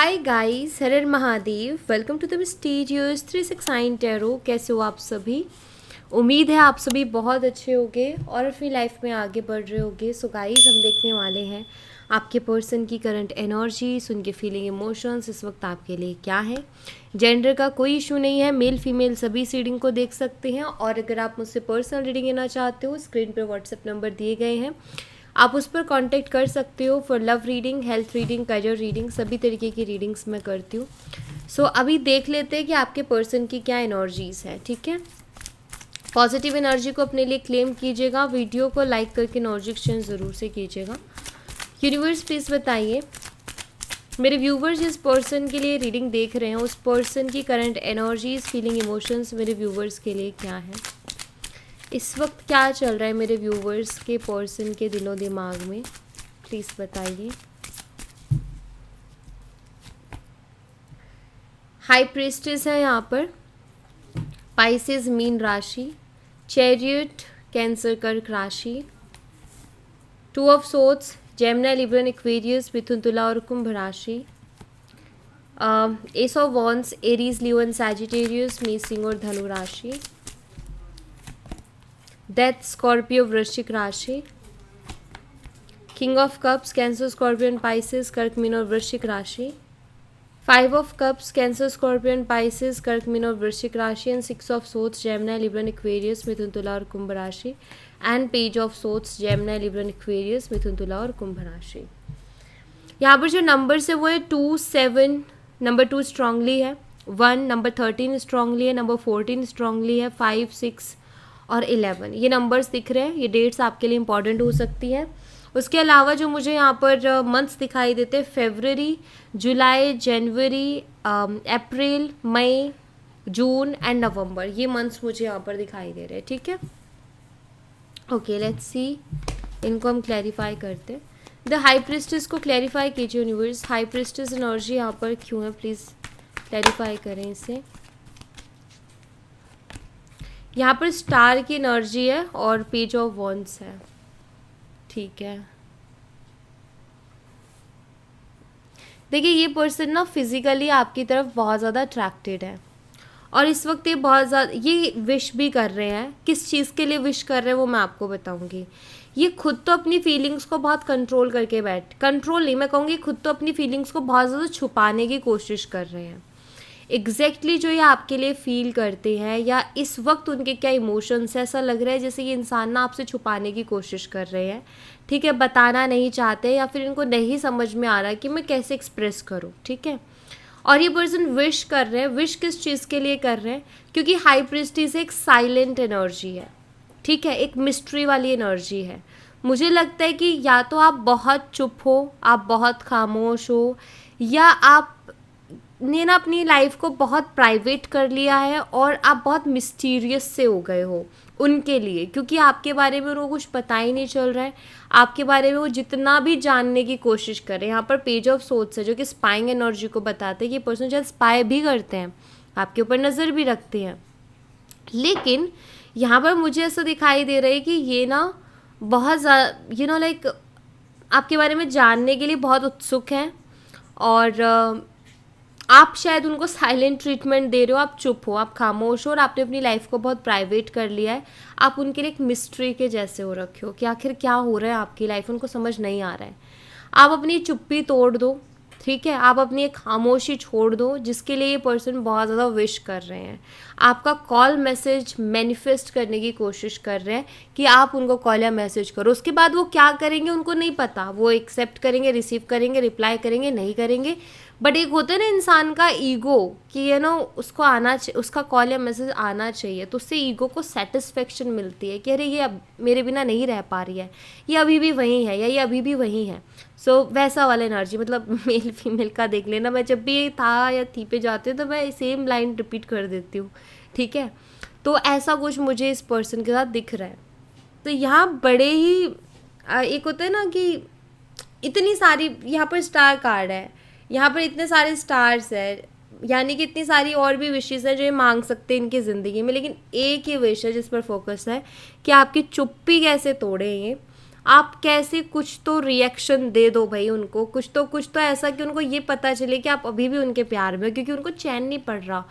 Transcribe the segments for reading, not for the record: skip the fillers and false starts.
हाय guys, हर हर Mahadev. Welcome to the mysterious 369 tarot. कैसे हो आप सभी? उम्मीद है आप सभी बहुत अच्छे होंगे और अपनी लाइफ में आगे बढ़ रहे होंगे। सो गाइस, हम देखने वाले हैं आपके पर्सन की करंट एनर्जीज, उनके फीलिंग इमोशंस इस वक्त आपके लिए क्या है। जेंडर का कोई इशू नहीं है, मेल फीमेल सभी इस रीडिंग को देख सकते हैं। और अगर आप मुझसे पर्सनल रीडिंग लेना चाहते हो, स्क्रीन पर व्हाट्सएप नंबर दिए गए हैं, आप उस पर कांटेक्ट कर सकते हो for love reading, health reading, career reading, सभी तरीके की रीडिंग्स मैं करती हूँ। सो अभी देख लेते हैं कि आपके पर्सन की क्या एनर्जीज है। ठीक है, पॉजिटिव एनर्जी को अपने लिए क्लेम कीजिएगा। वीडियो को लाइक करके एनर्जी एक्सचेंज ज़रूर से कीजिएगा। यूनिवर्स प्लीज़ बताइए, मेरे व्यूवर्स जिस पर्सन के लिए रीडिंग देख रहे हैं उस पर्सन की करंट एनर्जीज, फीलिंग, इमोशंस मेरे व्यूवर्स के लिए क्या है। इस वक्त क्या चल रहा है मेरे व्यूवर्स के पर्सन के दिलो दिमाग में, प्लीज़ बताइए। हाई प्रीस्टेस है यहाँ पर, पाइसेस मीन राशि, चैरियट कैंसर कर्क राशि, two of swords Gemini, Libra, Aquarius, मिथुन, तुला और कुंभ राशि, ace of wands Aries, Leo and Sagittarius, मेष, सिंह और धनु राशि, डेथ स्कॉर्पियो वृश्चिक राशि, king of cups Cancer, scorpion, Pisces, कर्क, मीन और वृश्चिक राशि, five of cups Cancer, scorpion, Pisces, कर्क, मीन और वृश्चिक राशि, and six of swords Gemini, Libra, Aquarius, मिथुन, तुला और कुंभ राशि, and page of swords Gemini, Libra, Aquarius, मिथुन, तुला और कुंभ राशि। यहाँ पर जो नंबर्स है वो है 2, 7, नंबर 2 स्ट्रांगली है, 1, नंबर 13 स्ट्रांगली है, नंबर 14 स्ट्रांगली है, 5, 6 और 11 ये नंबर्स दिख रहे हैं। ये डेट्स आपके लिए इंपॉर्टेंट हो सकती हैं। उसके अलावा जो मुझे यहाँ पर मंथ्स दिखाई देते हैं, फरवरी, जुलाई, जनवरी, अप्रैल, मई, जून एंड नवंबर, ये मंथ्स मुझे यहाँ पर दिखाई दे रहे हैं। ठीक है, ओके, लेट्स सी, इनको हम क्लैरिफाई करते हैं। द हाई प्रिस्टेस को क्लैरिफाई कीजिए यूनिवर्स। हाई प्रिस्टेस एनर्जी यहाँ पर क्यों है, प्लीज़ क्लैरिफाई करें इसे। यहाँ पर स्टार की एनर्जी है और पेज ऑफ वॉन्ड्स है। ठीक है, देखिए ये पर्सन ना फिजिकली आपकी तरफ बहुत ज़्यादा अट्रैक्टेड है और इस वक्त ये बहुत ज़्यादा ये विश भी कर रहे हैं। किस चीज़ के लिए विश कर रहे हैं वो मैं आपको बताऊंगी। ये खुद तो अपनी फीलिंग्स को बहुत कंट्रोल नहीं, मैं कहूँगी खुद तो अपनी फीलिंग्स को बहुत ज़्यादा छुपाने की कोशिश कर रहे हैं। एग्जैक्टली जो ये आपके लिए फील करते हैं या इस वक्त उनके क्या इमोशंस है, ऐसा लग रहा है जैसे ये इंसान ना आपसे छुपाने की कोशिश कर रहे हैं। ठीक है, बताना नहीं चाहते या फिर इनको नहीं समझ में आ रहा कि मैं कैसे एक्सप्रेस करूँ। ठीक है, और ये पर्सन विश कर रहे हैं। विश किस चीज़ के लिए कर रहे हैं, क्योंकि हाई प्रीस्टेस एक साइलेंट एनर्जी है। ठीक है, एक मिस्ट्री वाली एनर्जी है। मुझे लगता है कि या तो आप बहुत चुप हो, आप बहुत खामोश हो, या आप ने ना अपनी लाइफ को बहुत प्राइवेट कर लिया है और आप बहुत मिस्टीरियस से हो गए हो उनके लिए, क्योंकि आपके बारे में उनको कुछ पता ही नहीं चल रहा है। आपके बारे में वो जितना भी जानने की कोशिश करें, यहाँ पर पेज ऑफ सोर्ड्स है जो कि स्पाइंग एनर्जी को बताते हैं कि पर्सन शायद स्पाई भी करते हैं, आपके ऊपर नज़र भी रखते हैं। लेकिन यहाँ पर मुझे ऐसा दिखाई दे रहा है कि ये ना बहुत ज़्यादा लाइक आपके बारे में जानने के लिए बहुत उत्सुक हैं और आप शायद उनको साइलेंट ट्रीटमेंट दे रहे हो। आप चुप हो, आप खामोश हो और आपने अपनी लाइफ को बहुत प्राइवेट कर लिया है। आप उनके लिए एक मिस्ट्री के जैसे हो रखे हो कि आखिर क्या हो रहा है आपकी लाइफ, उनको समझ नहीं आ रहा है। आप अपनी चुप्पी तोड़ दो। ठीक है, आप अपनी एक खामोशी छोड़ दो, जिसके लिए ये पर्सन बहुत ज़्यादा विश कर रहे हैं। आपका कॉल मैसेज मैनिफेस्ट करने की कोशिश कर रहे हैं कि आप उनको कॉल या मैसेज करो। उसके बाद वो क्या करेंगे उनको नहीं पता, वो एक्सेप्ट करेंगे, रिसीव करेंगे, रिप्लाई करेंगे, नहीं करेंगे। बट एक होता है ना इंसान का ईगो कि उसको उसका कॉल या मैसेज आना चाहिए, तो उससे ईगो को सेटिस्फेक्शन मिलती है कि अरे ये अब मेरे बिना नहीं रह पा रही है, ये अभी भी वहीं है या ये अभी भी वहीं है। सो वैसा वाला एनर्जी, मतलब मेल फीमेल का देख लेना। मैं जब भी था या थी पे जाती हूँ तो मैं सेम लाइन रिपीट कर देती हूँ। ठीक है, तो ऐसा कुछ मुझे इस पर्सन के साथ दिख रहा है। तो यहाँ बड़े ही एक होता है ना कि इतनी सारी यहाँ पर स्टार कार्ड है, यहाँ पर इतने सारे स्टार्स है, यानी कि इतनी सारी और भी विशेष है जो ये मांग सकते हैं इनकी ज़िंदगी में। लेकिन एक ही विश है जिस पर फोकस है कि आपकी चुप्पी कैसे तोड़े ये, आप कैसे कुछ तो रिएक्शन दे दो भाई उनको, कुछ तो ऐसा कि उनको ये पता चले कि आप अभी भी उनके प्यार में हो, क्योंकि उनको चैन नहीं पड़ रहा।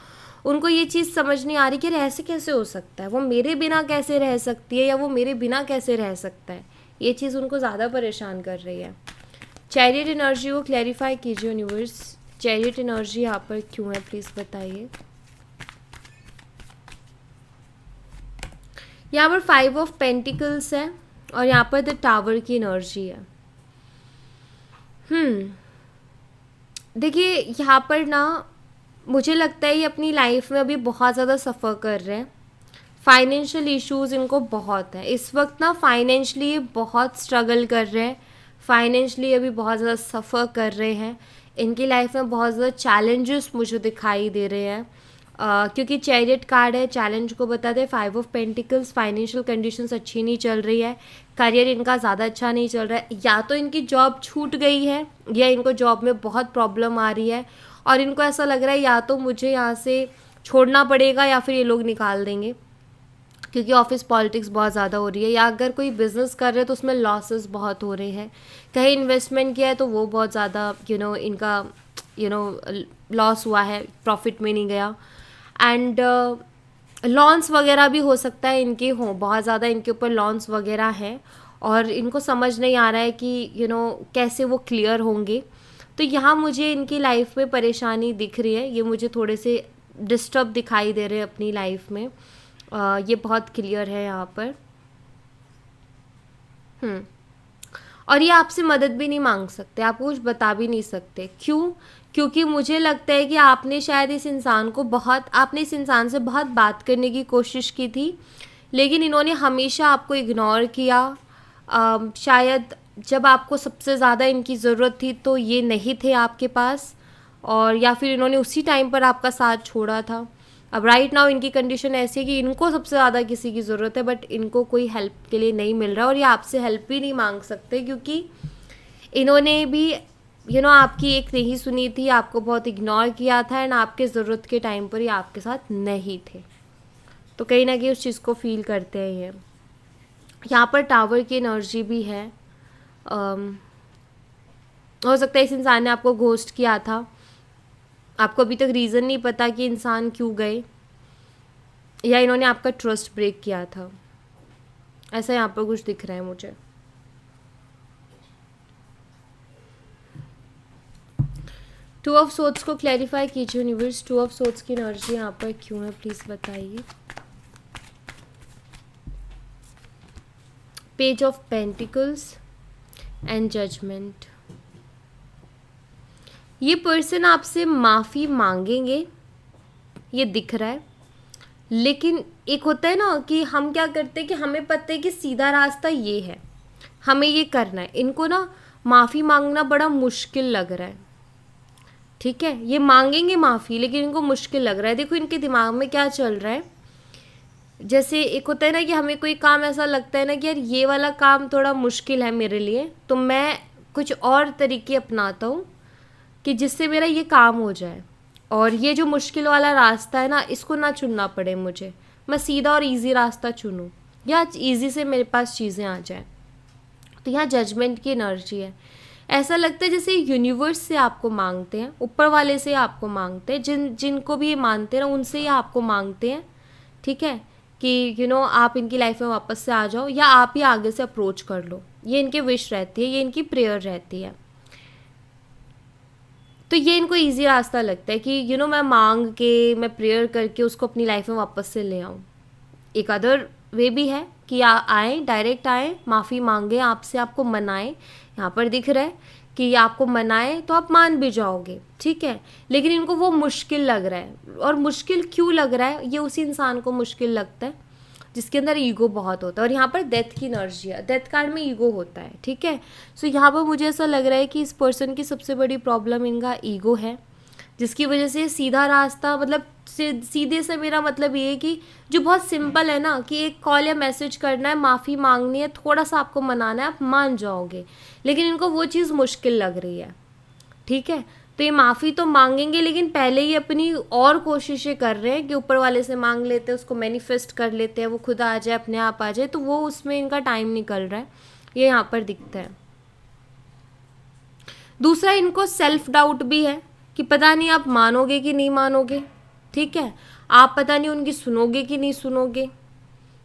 उनको ये चीज़ समझ नहीं आ रही कि अरे ऐसे कैसे हो सकता है, वो मेरे बिना कैसे रह सकती है, या वो मेरे बिना कैसे रह सकता है। ये चीज़ उनको ज़्यादा परेशान कर रही है। चैरियट एनर्जी को क्लैरिफाई कीजिए यूनिवर्स, चैरियट एनर्जी यहाँ पर क्यों है, प्लीज़ बताइए। यहाँ पर 5 ऑफ पेंटिकल्स है और यहाँ पर द टावर की एनर्जी है। देखिए यहाँ पर ना मुझे लगता है ये अपनी लाइफ में अभी बहुत ज़्यादा सफ़र कर रहे हैं। फाइनेंशियल इश्यूज़ इनको बहुत है इस वक्त ना, फाइनेंशली ये बहुत स्ट्रगल कर रहे हैं, फाइनेंशली अभी बहुत ज़्यादा सफ़र कर रहे हैं। इनकी लाइफ में बहुत ज़्यादा चैलेंजेस मुझे दिखाई दे रहे हैं, क्योंकि चैरियट कार्ड है, चैलेंज को बताते हैं। 5 ऑफ पेंटिकल्स, फाइनेंशियल कंडीशंस अच्छी नहीं चल रही है, करियर इनका ज़्यादा अच्छा नहीं चल रहा है, या तो इनकी जॉब छूट गई है या इनको जॉब में बहुत प्रॉब्लम आ रही है और इनको ऐसा लग रहा है या तो मुझे यहाँ से छोड़ना पड़ेगा या फिर ये लोग निकाल देंगे, क्योंकि ऑफिस पॉलिटिक्स बहुत ज़्यादा हो रही है। या अगर कोई बिज़नेस कर रहे हैं तो उसमें लॉसेस बहुत हो रहे हैं, कहीं इन्वेस्टमेंट किया है तो वो बहुत ज़्यादा इनका लॉस हुआ है, प्रॉफिट में नहीं गया। एंड लॉन्स वगैरह भी हो सकता है इनके हों, बहुत ज़्यादा इनके ऊपर लॉन्स वगैरह हैं और इनको समझ नहीं आ रहा है कि कैसे वो क्लियर होंगे। तो यहाँ मुझे इनकी लाइफ में परेशानी दिख रही है, ये मुझे थोड़े से डिस्टर्ब दिखाई दे रहे हैं अपनी लाइफ में। ये बहुत क्लियर है यहाँ पर। और ये आपसे मदद भी नहीं मांग सकते, आपको कुछ बता भी नहीं सकते। क्यों? क्योंकि मुझे लगता है कि आपने शायद इस इंसान से बहुत बात करने की कोशिश की थी, लेकिन इन्होंने हमेशा आपको इग्नोर किया। शायद जब आपको सबसे ज़्यादा इनकी ज़रूरत थी तो ये नहीं थे आपके पास, और या फिर इन्होंने उसी टाइम पर आपका साथ छोड़ा था। अब राइट नाउ इनकी कंडीशन ऐसी है कि इनको सबसे ज़्यादा किसी की ज़रूरत है, बट इनको कोई हेल्प के लिए नहीं मिल रहा और ये आपसे हेल्प भी नहीं मांग सकते, क्योंकि इन्होंने भी आपकी एक नहीं सुनी थी, आपको बहुत इग्नोर किया था एंड आपके ज़रूरत के टाइम पर ये आपके साथ नहीं थे। तो कहीं ना कहीं उस चीज़ को फील करते हैं ये। यहाँ पर टावर की एनर्जी भी है। हो सकता है इस इंसान ने आपको घोस्ट किया था, आपको अभी तक रीज़न नहीं पता कि इंसान क्यों गए, या इन्होंने आपका ट्रस्ट ब्रेक किया था, ऐसा यहाँ पर कुछ दिख रहा है मुझे। टू ऑफ सोर्ड्स को क्लैरिफाई कीजिए यूनिवर्स, टू ऑफ सोर्ड्स की एनर्जी यहाँ पर क्यों है, प्लीज़ बताइए। Page of pentacles and judgement. ये पर्सन आपसे माफ़ी मांगेंगे, ये दिख रहा है, लेकिन एक होता है ना कि हम क्या करते हैं कि हमें पता है कि सीधा रास्ता ये है, हमें ये करना है। इनको ना माफ़ी मांगना बड़ा मुश्किल लग रहा है, ठीक है। ये मांगेंगे माफ़ी, लेकिन इनको मुश्किल लग रहा है। देखो इनके दिमाग में क्या चल रहा है, जैसे एक होता है ना कि हमें कोई काम ऐसा लगता है ना कि यार ये वाला काम थोड़ा मुश्किल है मेरे लिए, तो मैं कुछ और तरीके अपनाता हूँ कि जिससे मेरा ये काम हो जाए, और ये जो मुश्किल वाला रास्ता है ना इसको ना चुनना पड़े मुझे, मैं सीधा और इजी रास्ता चुनूँ या इजी से मेरे पास चीज़ें आ जाएं। तो यहाँ जजमेंट की एनर्जी है। ऐसा लगता है जैसे यूनिवर्स से आपको मांगते हैं, ऊपर वाले से आपको मांगते हैं, जिनको भी ये मानते हैं ना उनसे ही आपको मांगते हैं, ठीक है, कि आप इनकी लाइफ में वापस से आ जाओ या आप ही आगे से अप्रोच कर लो। ये इनकी विश रहती है, ये इनकी प्रेयर रहती है। तो ये इनको इजी रास्ता लगता है कि मैं मांग के, मैं प्रेयर करके उसको अपनी लाइफ में वापस से ले आऊँ। एक अदर वे भी है कि आए, डायरेक्ट आए, माफ़ी मांगे आपसे, आपको मनाएं। यहाँ पर दिख रहा है कि आपको मनाए तो आप मान भी जाओगे, ठीक है, लेकिन इनको वो मुश्किल लग रहा है। और मुश्किल क्यों लग रहा है, ये उसी इंसान को मुश्किल लगता है जिसके अंदर ईगो बहुत होता है। और यहाँ पर डेथ की एनर्जी है, डेथ कार्ड में ईगो होता है, ठीक है। सो यहाँ पर मुझे ऐसा लग रहा है कि इस पर्सन की सबसे बड़ी प्रॉब्लम इनका ईगो है, जिसकी वजह से सीधा रास्ता, मतलब सीधे से मेरा मतलब ये है कि जो बहुत सिंपल है ना कि एक कॉल या मैसेज करना है, माफ़ी मांगनी है, थोड़ा सा आपको मनाना है, आप मान जाओगे, लेकिन इनको वो चीज़ मुश्किल लग रही है, ठीक है। तो ये माफ़ी तो मांगेंगे, लेकिन पहले ही अपनी और कोशिशें कर रहे हैं कि ऊपर वाले से मांग लेते हैं, उसको मैनिफेस्ट कर लेते हैं, वो खुद आ जाए, अपने आप आ जाए, तो वो उसमें इनका टाइम निकल रहा है। ये यहाँ पर दिखता है। दूसरा, इनको सेल्फ डाउट भी है कि पता नहीं आप मानोगे कि नहीं मानोगे, ठीक है, आप पता नहीं उनकी सुनोगे कि नहीं सुनोगे,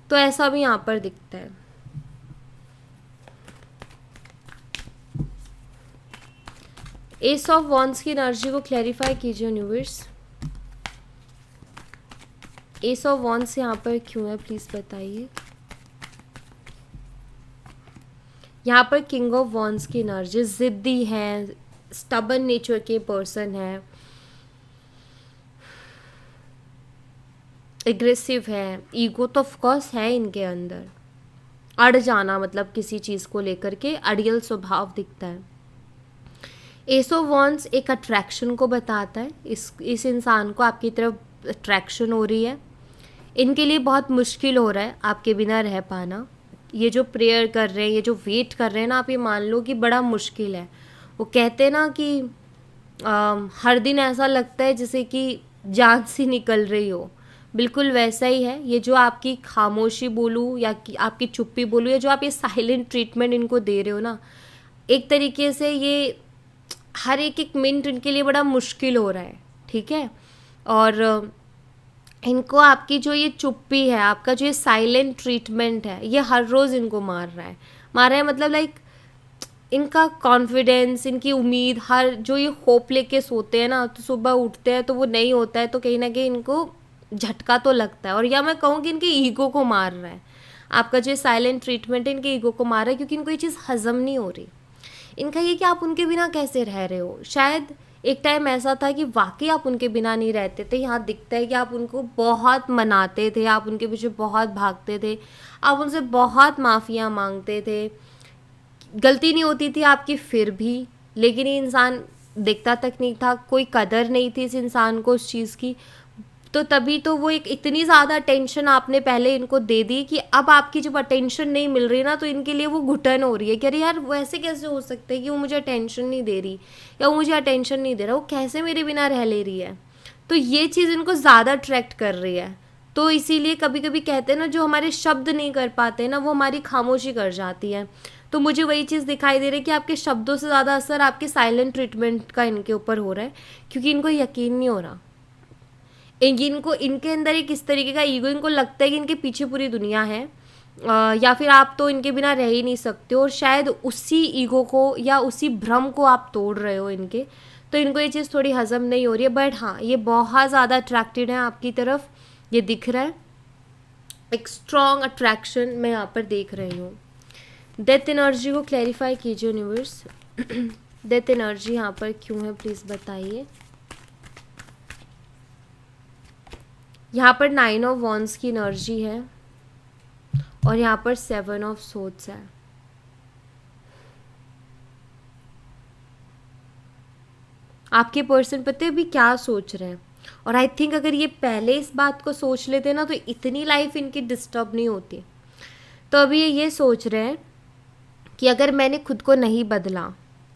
तो ऐसा भी यहाँ पर दिखता है। एस ऑफ वॉन्ड्स की एनर्जी को क्लैरिफाई कीजिए यूनिवर्स। एस ऑफ वॉन्ड्स यहाँ पर क्यों है प्लीज बताइए। यहाँ पर किंग ऑफ वॉन्ड्स की एनर्जी, जिद्दी है, स्टबन नेचर के पर्सन है, एग्रेसिव है, ईगो तो ऑफ कोर्स है इनके अंदर, अड़ जाना मतलब किसी चीज़ को लेकर के अड़ियल स्वभाव दिखता है। एस ऑफ वॉन्ड्स एक अट्रैक्शन को बताता है, इस इंसान को आपकी तरफ अट्रैक्शन हो रही है, इनके लिए बहुत मुश्किल हो रहा है आपके बिना रह पाना। ये जो प्रेयर कर रहे हैं, ये जो वेट कर रहे हैं ना, आप ये मान लो कि बड़ा मुश्किल है। वो कहते हैं ना कि हर दिन ऐसा लगता है जैसे कि जान सी निकल रही हो, बिल्कुल वैसा ही है। ये जो आपकी खामोशी बोलूँ या कि आपकी चुप्पी बोलूँ, या जो आप ये साइलेंट ट्रीटमेंट इनको दे रहे हो ना, एक तरीके से ये हर एक मिनट इनके लिए बड़ा मुश्किल हो रहा है, ठीक है। और इनको आपकी जो ये चुप्पी है, आपका जो ये साइलेंट ट्रीटमेंट है, ये हर रोज़ इनको मार रहा है मतलब लाइक इनका कॉन्फिडेंस, इनकी उम्मीद, हर जो ये होप लेके सोते हैं ना, तो सुबह उठते हैं तो वो नहीं होता है, तो कहीं ना कहीं इनको झटका तो लगता है। और या मैं कहूँ कि इनके ईगो को मार रहा है, आपका जो साइलेंट ट्रीटमेंट है इनके ईगो को मार रहा है, क्योंकि इनको ये चीज़ हजम नहीं हो रही। इनका ये कि आप उनके बिना कैसे रह रहे हो। शायद एक टाइम ऐसा था कि वाकई आप उनके बिना नहीं रहते थे। यहाँ दिखता है कि आप उनको बहुत मनाते थे, आप उनके पीछे बहुत भागते थे, आप उनसे बहुत माफ़ियाँ मांगते थे, गलती नहीं होती थी आपकी फिर भी, लेकिन ये इंसान दिखता तक नहीं था, कोई कदर नहीं थी इस इंसान को उस चीज़ की। तो तभी तो वो एक इतनी ज़्यादा अटेंशन आपने पहले इनको दे दी कि अब आपकी जब अटेंशन नहीं मिल रही ना, तो इनके लिए वो घुटन हो रही है कि अरे यार वो ऐसे कैसे हो सकता है कि वो मुझे अटेंशन नहीं दे रही, या वो मुझे अटेंशन नहीं दे रहा, वो कैसे मेरे बिना रह ले रही है। तो ये चीज़ इनको ज़्यादा अट्रैक्ट कर रही है। तो इसीलिए कभी कभी कहते हैं ना, जो हमारे शब्द नहीं कर पाते ना, वो हमारी खामोशी कर जाती है। तो मुझे वही चीज़ दिखाई दे रही है कि आपके शब्दों से ज़्यादा असर आपके साइलेंट ट्रीटमेंट का इनके ऊपर हो रहा है, क्योंकि इनको यकीन नहीं हो रहा। इनको इनके अंदर एक इस तरीके का ईगो, इनको लगता है कि इनके पीछे पूरी दुनिया है, या फिर आप तो इनके बिना रह ही नहीं सकते हो। और शायद उसी ईगो को या उसी भ्रम को आप तोड़ रहे हो इनके। तो इनको ये चीज़ थोड़ी हजम नहीं हो रही है। बट हाँ, ये बहुत ज़्यादा अट्रैक्टेड है आपकी तरफ, ये दिख रहा है, एक स्ट्रॉन्ग अट्रैक्शन मैं यहाँ पर देख रही हूँ। डेथ एनर्जी को क्लैरिफाई कीजिए यूनिवर्स। डेथ एनर्जी यहाँ पर क्यों है प्लीज़ बताइए। यहाँ पर 9 ऑफ वॉन्ड्स की एनर्जी है और यहाँ पर 7 ऑफ सोर्ड्स है। आपके पर्सन पता है अभी क्या सोच रहे हैं, और आई थिंक अगर ये पहले इस बात को सोच लेते ना, तो इतनी लाइफ इनकी डिस्टर्ब नहीं होती। तो अभी ये सोच रहे हैं कि अगर मैंने खुद को नहीं बदला,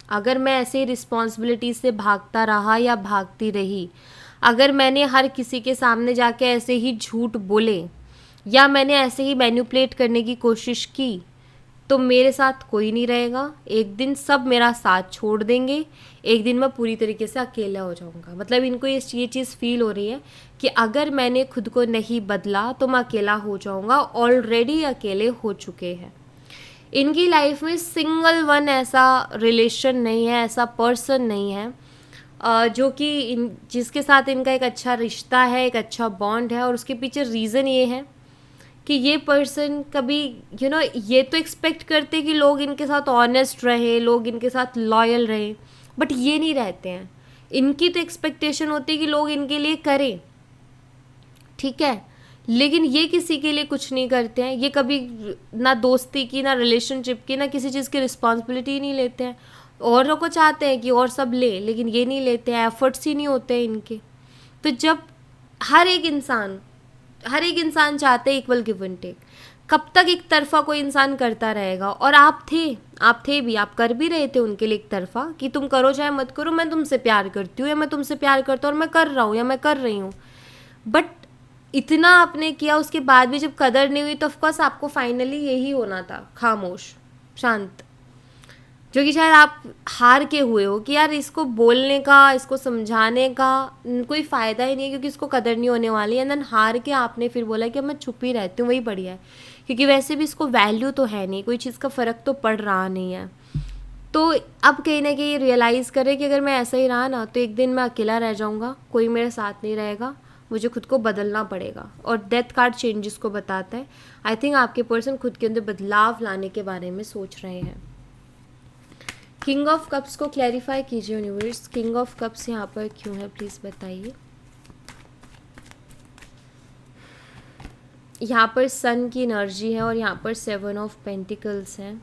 अगर मैं ऐसे ही रिस्पॉन्सिबिलिटी से भागता रहा या भागती रही, अगर मैंने हर किसी के सामने जाके ऐसे ही झूठ बोले, या मैंने ऐसे ही मैनिपुलेट करने की कोशिश की, तो मेरे साथ कोई नहीं रहेगा। एक दिन सब मेरा साथ छोड़ देंगे, एक दिन मैं पूरी तरीके से अकेला हो जाऊंगा। मतलब इनको ये चीज़ फील हो रही है कि अगर मैंने खुद को नहीं बदला तो मैं अकेला हो जाऊंगा। ऑलरेडी अकेले हो चुके हैं। इनकी लाइफ में सिंगल वन ऐसा रिलेशन नहीं है, ऐसा पर्सन नहीं है जो कि जिसके साथ इनका एक अच्छा रिश्ता है, एक अच्छा बॉन्ड है। और उसके पीछे रीज़न ये है कि ये पर्सन कभी ये तो एक्सपेक्ट करते कि लोग इनके साथ ऑनेस्ट रहे, लोग इनके साथ लॉयल रहे, बट ये नहीं रहते हैं। इनकी तो एक्सपेक्टेशन होती है कि लोग इनके लिए करें, ठीक है, लेकिन ये किसी के लिए कुछ नहीं करते हैं। ये कभी ना दोस्ती की, ना रिलेशनशिप की, ना किसी चीज़ की रिस्पॉन्सिबिलिटी नहीं लेते हैं। औरों को चाहते हैं कि और सब ले, लेकिन ये नहीं लेते हैं, एफर्ट्स ही नहीं होते हैं इनके। तो जब हर एक इंसान चाहते हैं इक्वल गिव एंड टेक। कब तक एक तरफा कोई इंसान करता रहेगा। और आप थे भी, आप कर भी रहे थे उनके लिए एक तरफा कि तुम करो चाहे मत करो, मैं तुमसे प्यार करती हूँ या मैं तुमसे प्यार करता हूँ और मैं कर रहा हूँ या मैं कर रही हूँ। बट इतना आपने किया, उसके बाद भी जब कदर नहीं हुई, तो ऑफकोर्स आपको फाइनली यही होना था, खामोश। शांत, जो कि शायद आप हार के हुए हो कि यार इसको बोलने का, इसको समझाने का कोई फ़ायदा ही नहीं है क्योंकि इसको कदर नहीं होने वाली है। एंड देन हार के आपने फिर बोला कि अब मैं चुप ही रहती हूँ, वही बढ़िया है, क्योंकि वैसे भी इसको वैल्यू तो है नहीं, कोई चीज़ का फ़र्क तो पड़ रहा नहीं है। तो अब कहीं ना कहीं रियलाइज़ करें कि अगर मैं ऐसा ही रहा ना तो एक दिन मैं अकेला रह जाऊँगा, कोई मेरे साथ नहीं रहेगा, मुझे खुद को बदलना पड़ेगा। और डेथ कार्ड चेंजेस को बताता है। आई थिंक आपके पर्सन खुद के अंदर बदलाव लाने के बारे में सोच रहे हैं। किंग ऑफ कप्स को क्लैरिफाई कीजिए यूनिवर्स, किंग ऑफ कप्स यहाँ पर क्यों है प्लीज़ बताइए। यहाँ पर सन की एनर्जी है और यहाँ पर 7 ऑफ पेंटिकल्स हैं।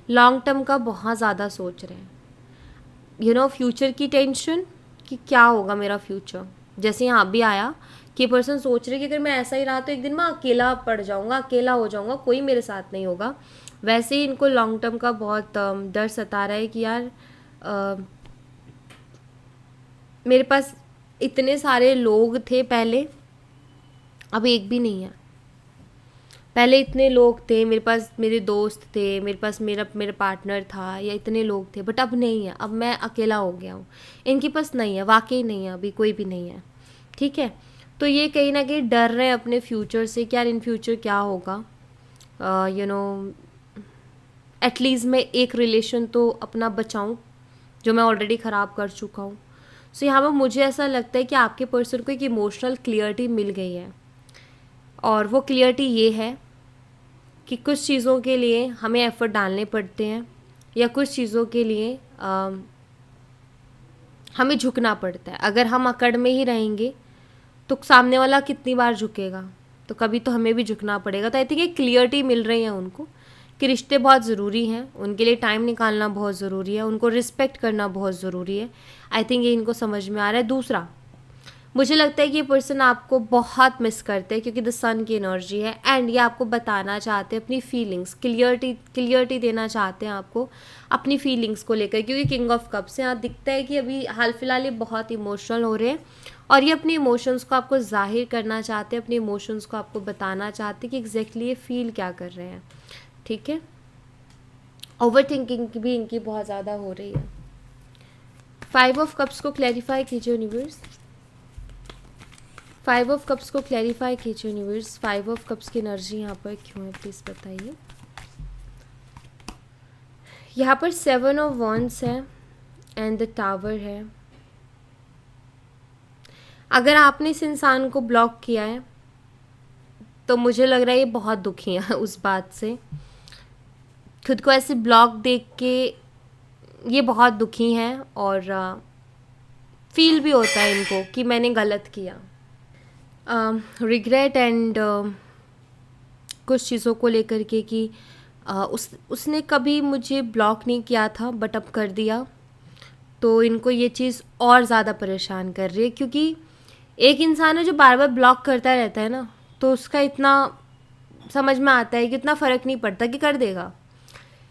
लॉन्ग टर्म का बहुत ज़्यादा सोच रहे हैं, फ्यूचर की टेंशन कि क्या होगा मेरा फ्यूचर। जैसे यहाँ भी आया कि पर्सन सोच रहे कि अगर मैं ऐसा ही रहा तो एक दिन मैं अकेला पड़ जाऊँगा, अकेला हो जाऊँगा, कोई मेरे साथ नहीं होगा। वैसे ही इनको लॉन्ग टर्म का बहुत डर सता रहा है कि यार मेरे पास इतने सारे लोग थे पहले, अब एक भी नहीं है। पहले इतने लोग थे मेरे पास, मेरे दोस्त थे मेरे पास, मेरा पार्टनर था या इतने लोग थे, बट अब नहीं है, अब मैं अकेला हो गया हूँ। इनके पास नहीं है, वाकई नहीं है, अभी कोई भी नहीं है। ठीक है, तो ये कहीं ना कहीं डर रहे हैं अपने फ्यूचर से कि यार इन फ्यूचर क्या होगा। एटलीस्ट मैं एक रिलेशन तो अपना बचाऊं जो मैं ऑलरेडी ख़राब कर चुका हूँ। सो यहाँ पर मुझे ऐसा लगता है कि आपके पर्सन को एक इमोशनल क्लियरिटी मिल गई है, और वो क्लियरिटी ये है कि कुछ चीज़ों के लिए हमें एफ़र्ट डालने पड़ते हैं या कुछ चीज़ों के लिए हमें झुकना पड़ता है। अगर हम अकड़ में ही रहेंगे तो सामने वाला कितनी बार झुकेगा, तो कभी तो हमें भी झुकना पड़ेगा। तो आई थिंक एक क्लियरिटी मिल रही है उनको कि रिश्ते बहुत ज़रूरी हैं, उनके लिए टाइम निकालना बहुत ज़रूरी है, उनको रिस्पेक्ट करना बहुत ज़रूरी है। आई थिंक ये इनको समझ में आ रहा है। दूसरा, मुझे लगता है कि ये पर्सन आपको बहुत मिस करते हैं क्योंकि द सन की एनर्जी है, एंड ये आपको बताना चाहते हैं अपनी फीलिंग्स, क्लियरिटी देना चाहते हैं आपको अपनी फीलिंग्स को लेकर, क्योंकि किंग ऑफ कप्स यहाँ दिखता है कि अभी हाल फिलहाल ये बहुत इमोशनल हो रहे हैं और ये अपने इमोशंस को आपको जाहिर करना चाहते हैं, अपने इमोशंस को आपको बताना चाहते हैं कि एग्जैक्टली ये फील क्या कर रहे हैं। ठीक है, ओवर थिंकिंग भी इनकी बहुत ज़्यादा हो रही है। 5 ऑफ कप्स को क्लैरिफाई कीजिए यूनिवर्स, 5 ऑफ कप्स को क्लैरिफाई कीजिए यूनिवर्स। 5 ऑफ कप्स की एनर्जी यहाँ पर क्यों है प्लीज़ बताइए। यहाँ पर 7 ऑफ वॉन्ड्स है एंड द टावर है। अगर आपने इस इंसान को ब्लॉक किया है तो मुझे लग रहा है ये बहुत दुखी है उस बात से, खुद को ऐसे ब्लॉक देख के ये बहुत दुखी हैं और फील भी होता है इनको कि मैंने गलत किया। रिग्रेट एंड कुछ चीज़ों को लेकर के कि उसने कभी मुझे ब्लॉक नहीं किया था बट अब कर दिया, तो इनको ये चीज़ और ज़्यादा परेशान कर रही है। क्योंकि एक इंसान है जो बार बार ब्लॉक करता रहता है ना, तो उसका इतना समझ में आता है कि इतना फ़र्क नहीं पड़ता कि कर देगा।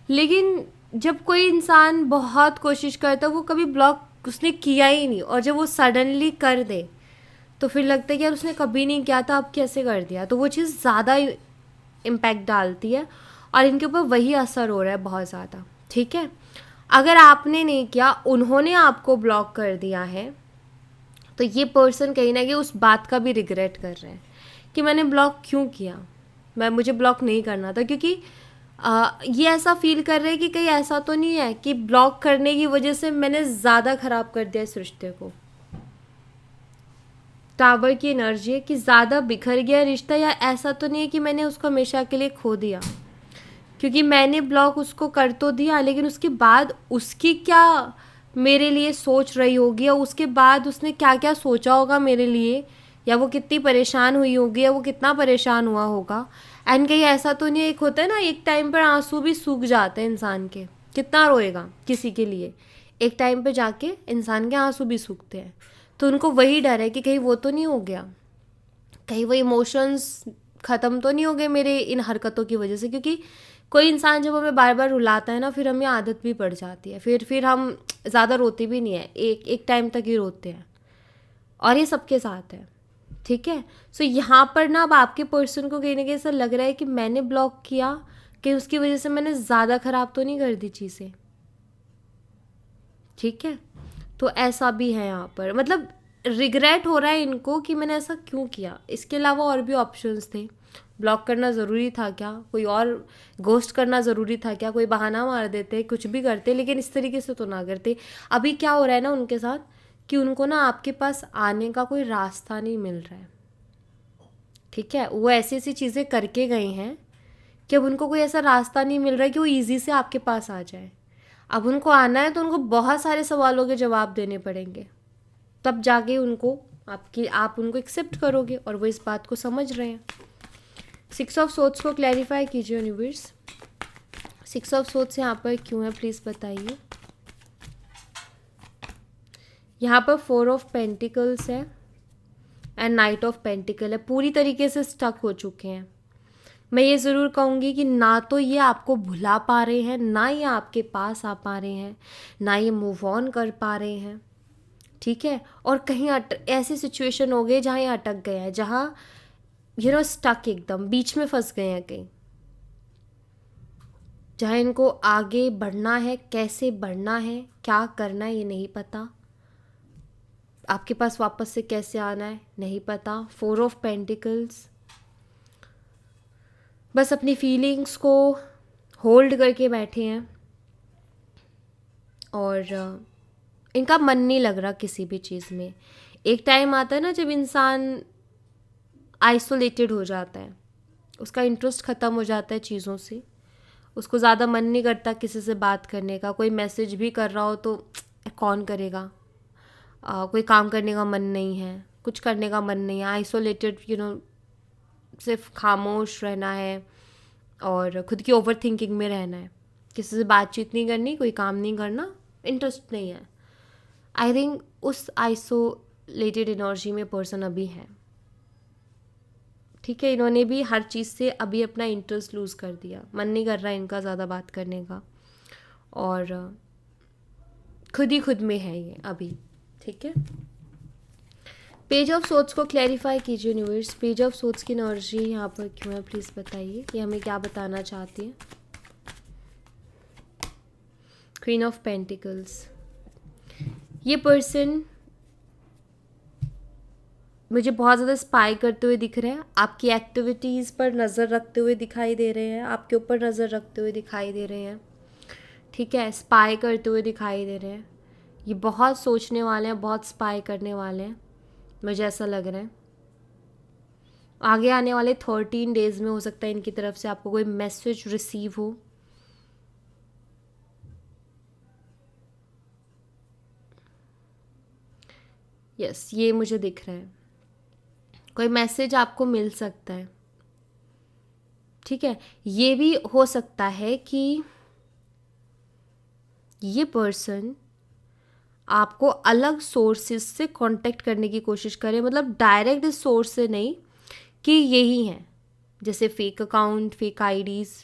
लेकिन जब कोई इंसान बहुत कोशिश करता है, वो कभी ब्लॉक उसने किया ही नहीं, और जब वो सडनली कर दे तो फिर लगता है कि यार उसने कभी नहीं किया था, अब कैसे कर दिया, तो वो चीज़ ज़्यादा इम्पैक्ट डालती है और इनके ऊपर वही असर हो रहा है बहुत ज़्यादा। ठीक है, अगर आपने नहीं किया, उन्होंने आपको ब्लॉक कर दिया है, तो ये पर्सन कहीं ना कहीं उस बात का भी रिग्रेट कर रहे हैं कि मैंने ब्लॉक क्यों किया, मुझे ब्लॉक नहीं करना था। क्योंकि ये ऐसा फील कर रहे हैं कि कहीं ऐसा तो नहीं है कि ब्लॉक करने की वजह से मैंने ज़्यादा ख़राब कर दिया इस रिश्ते को। टावर की एनर्जी है कि ज़्यादा बिखर गया रिश्ता, या ऐसा तो नहीं है कि मैंने उसको हमेशा के लिए खो दिया, क्योंकि मैंने ब्लॉक उसको कर तो दिया, लेकिन उसके बाद उसकी क्या मेरे लिए सोच रही होगी, या उसके बाद उसने क्या क्या सोचा होगा मेरे लिए, या वो कितनी परेशान हुई होगी, या वो कितना परेशान हुआ होगा। एंड कहीं ऐसा तो नहीं, एक होता है ना, एक टाइम पर आंसू भी सूख जाते हैं इंसान के, कितना रोएगा किसी के लिए, एक टाइम पे जाके इंसान के आंसू भी सूखते हैं। तो उनको वही डर है कि कहीं वो तो नहीं हो गया, कहीं वो इमोशंस ख़त्म तो नहीं हो गए मेरे इन हरकतों की वजह से। क्योंकि कोई इंसान जब हमें बार बार रुलाता है ना, फिर हमें आदत भी पड़ जाती है, फिर हम ज़्यादा रोते भी नहीं है, एक टाइम तक ही रोते हैं, और ये सबके साथ है। ठीक है, सो यहाँ पर ना अब आपके पर्सन को कहीं ना कहीं ऐसा लग रहा है कि मैंने ब्लॉक किया कि उसकी वजह से मैंने ज़्यादा ख़राब तो नहीं कर दी चीज़ें, ठीक है। तो ऐसा भी है यहाँ पर, मतलब रिग्रेट हो रहा है इनको कि मैंने ऐसा क्यों किया। इसके अलावा और भी ऑप्शंस थे। ब्लॉक करना ज़रूरी था क्या, कोई और घोस्ट करना ज़रूरी था क्या, कोई बहाना मार देते, कुछ भी करते, लेकिन इस तरीके से तो ना करते। अभी क्या हो रहा है ना उनके साथ कि उनको ना आपके पास आने का कोई रास्ता नहीं मिल रहा है, ठीक है। वो ऐसी ऐसी चीज़ें करके गए हैं कि अब उनको कोई ऐसा रास्ता नहीं मिल रहा है कि वो ईज़ी से आपके पास आ जाए। अब उनको आना है तो उनको बहुत सारे सवालों के जवाब देने पड़ेंगे, तब जाके उनको आप उनको एक्सेप्ट करोगे, और वो इस बात को समझ रहे हैं। 6 ऑफ सोर्ड्स को क्लैरिफाई कीजिए यूनिवर्स। 6 ऑफ सोर्ड्स यहाँ पर क्यों है प्लीज़ बताइए। यहाँ पर 4 ऑफ पेंटिकल्स है एंड नाइट ऑफ पेंटिकल है। पूरी तरीके से स्टक हो चुके हैं। मैं ये ज़रूर कहूँगी कि ना तो ये आपको भुला पा रहे हैं, ना ये आपके पास आ पा रहे हैं, ना ये मूव ऑन कर पा रहे हैं, ठीक है। और कहीं ऐसी सिचुएशन हो गई जहाँ ये अटक गया है, जहाँ स्टक, एकदम बीच में फंस गए हैं कहीं, जहाँ इनको आगे बढ़ना है, कैसे बढ़ना है, क्या करना है, ये नहीं पता। आपके पास वापस से कैसे आना है नहीं पता। 4 ऑफ पेंटिकल्स, बस अपनी फीलिंग्स को होल्ड करके बैठे हैं, और इनका मन नहीं लग रहा किसी भी चीज़ में। एक टाइम आता है ना जब इंसान आइसोलेटेड हो जाता है, उसका इंटरेस्ट ख़त्म हो जाता है चीज़ों से, उसको ज़्यादा मन नहीं करता किसी से बात करने का। कोई मैसेज भी कर रहा हो तो कौन करेगा, कोई काम करने का मन नहीं है, कुछ करने का मन नहीं है, आइसोलेटेड सिर्फ खामोश रहना है और खुद की ओवर थिंकिंग में रहना है, किसी से बातचीत नहीं करनी, कोई काम नहीं करना, इंटरेस्ट नहीं है। आई थिंक उस आइसोलेटेड एनर्जी में पर्सन अभी है, ठीक है। इन्होंने भी हर चीज़ से अभी अपना इंटरेस्ट लूज़ कर दिया, मन नहीं कर रहा है इनका ज़्यादा बात करने का, और खुद ही खुद में है ये अभी, ठीक है। पेज ऑफ सोर्ड्स को क्लैरिफाई कीजिए यूनिवर्स। पेज ऑफ सोर्ड्स की एनर्जी यहाँ पर क्यों है प्लीज़ बताइए, ये हमें क्या बताना चाहती है। क्वीन ऑफ पेंटिकल्स, ये पर्सन मुझे बहुत ज़्यादा स्पाई करते हुए दिख रहे हैं, आपकी एक्टिविटीज़ पर नज़र रखते हुए दिखाई दे रहे हैं, आपके ऊपर नज़र रखते हुए दिखाई दे रहे हैं, ठीक है। स्पाई करते हुए दिखाई दे रहे हैं। ये बहुत सोचने वाले हैं, बहुत स्पाई करने वाले हैं, मुझे ऐसा लग रहा है। आगे आने वाले 13 डेज़ में हो सकता है इनकी तरफ से आपको कोई मैसेज रिसीव हो। यस, ये मुझे दिख रहा है, कोई मैसेज आपको मिल सकता है, ठीक है। ये भी हो सकता है कि ये पर्सन आपको अलग सोर्सेज से कांटेक्ट करने की कोशिश करे, मतलब डायरेक्ट इस सोर्स से नहीं कि यही हैं, जैसे फेक अकाउंट, फेक आईडीज़,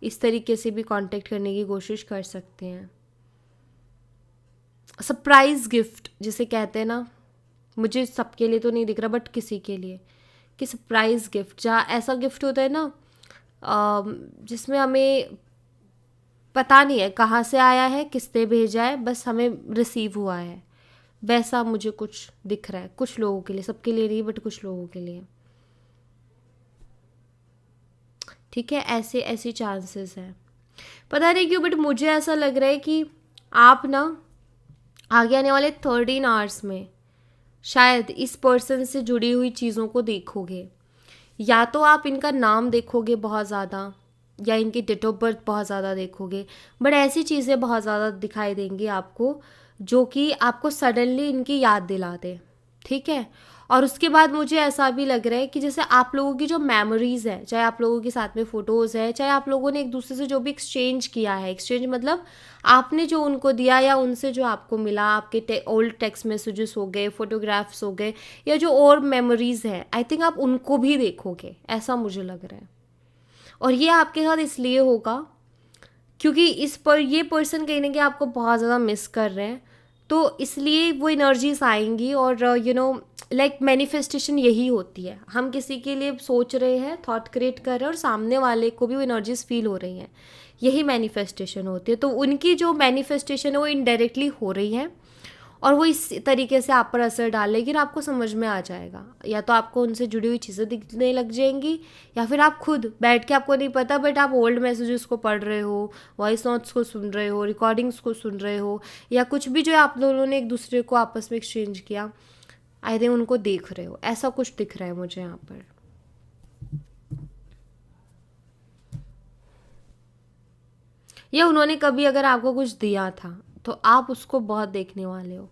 इस तरीके से भी कांटेक्ट करने की कोशिश कर सकते हैं। सरप्राइज़ गिफ्ट जिसे कहते हैं ना, मुझे सबके लिए तो नहीं दिख रहा बट किसी के लिए, कि सरप्राइज़ गिफ्ट, जहाँ ऐसा गिफ्ट होता है ना जिसमें हमें पता नहीं है कहाँ से आया है, किसने भेजा है, बस हमें रिसीव हुआ है, वैसा मुझे कुछ दिख रहा है कुछ लोगों के लिए, सबके लिए नहीं बट कुछ लोगों के लिए, ठीक है। ऐसे चांसेस हैं, पता नहीं क्यों बट मुझे ऐसा लग रहा है कि आप ना आगे आने वाले 13 आवर्स में शायद इस पर्सन से जुड़ी हुई चीज़ों को देखोगे। या तो आप इनका नाम देखोगे बहुत ज़्यादा, या इनकी डेट ऑफ बर्थ बहुत ज़्यादा देखोगे, बट ऐसी चीज़ें बहुत ज़्यादा दिखाई देंगी आपको जो कि आपको सडनली इनकी याद दिला दे, ठीक है। और उसके बाद मुझे ऐसा भी लग रहा है कि जैसे आप लोगों की जो मेमोरीज़ है, चाहे आप लोगों के साथ में फ़ोटोज़ है, चाहे आप लोगों ने एक दूसरे से जो भी एक्सचेंज किया है, एक्सचेंज मतलब आपने जो उनको दिया या उनसे जो आपको मिला, आपके ओल्ड टेक्स्ट मैसेजेस हो गए, फोटोग्राफ्स हो गए, या जो और मेमोरीज़ हैं, आई थिंक आप उनको भी देखोगे, ऐसा मुझे लग रहा है। और ये आपके साथ इसलिए होगा क्योंकि ये पर्सन कहीं ना कहीं आपको बहुत ज़्यादा मिस कर रहे हैं, तो इसलिए वो एनर्जीज आएंगी और लाइक मैनिफेस्टेशन यही होती है, हम किसी के लिए सोच रहे हैं, थॉट क्रिएट कर रहे हैं और सामने वाले को भी वो एनर्जीज फील हो रही हैं, यही मैनिफेस्टेशन होती है। तो उनकी जो मैनिफेस्टेशन है वो इनडायरेक्टली हो रही है और वो इस तरीके से आप पर असर डाल, लेकिन आपको समझ में आ जाएगा, या तो आपको उनसे जुड़ी हुई चीज़ें दिखने लग जाएंगी या फिर आप खुद बैठ के, आपको नहीं पता बट आप ओल्ड मैसेजेस को पढ़ रहे हो, वॉइस नोट्स को सुन रहे हो, रिकॉर्डिंग्स को सुन रहे हो, या कुछ भी जो आप दोनों ने एक दूसरे को आपस में एक्सचेंज किया, आई थिंक उनको देख रहे हो, ऐसा कुछ दिख रहा है मुझे यहाँ पर। या उन्होंने कभी अगर आपको कुछ दिया था तो आप उसको बहुत देखने वाले हो,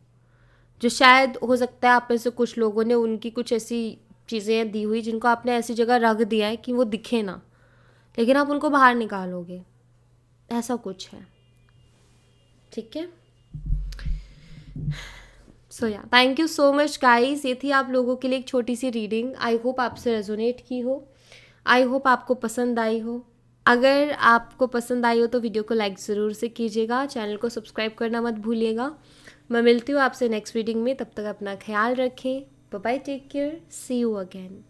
जो शायद हो सकता है आप में से कुछ लोगों ने उनकी कुछ ऐसी चीज़ें दी हुई जिनको आपने ऐसी जगह रख दिया है कि वो दिखे ना, लेकिन आप उनको बाहर निकालोगे, ऐसा कुछ है। ठीक है, सो या thank you so much guys, ये थी आप लोगों के लिए एक छोटी सी रीडिंग। आई होप आपसे रेजोनेट की हो, आई होप आपको पसंद आई हो। अगर आपको पसंद आई हो तो वीडियो को लाइक ज़रूर से कीजिएगा, चैनल को सब्सक्राइब करना मत भूलिएगा। मैं मिलती हूँ आपसे नेक्स्ट रीडिंग में, तब तक अपना ख्याल रखें। Bye bye, take care, see you again.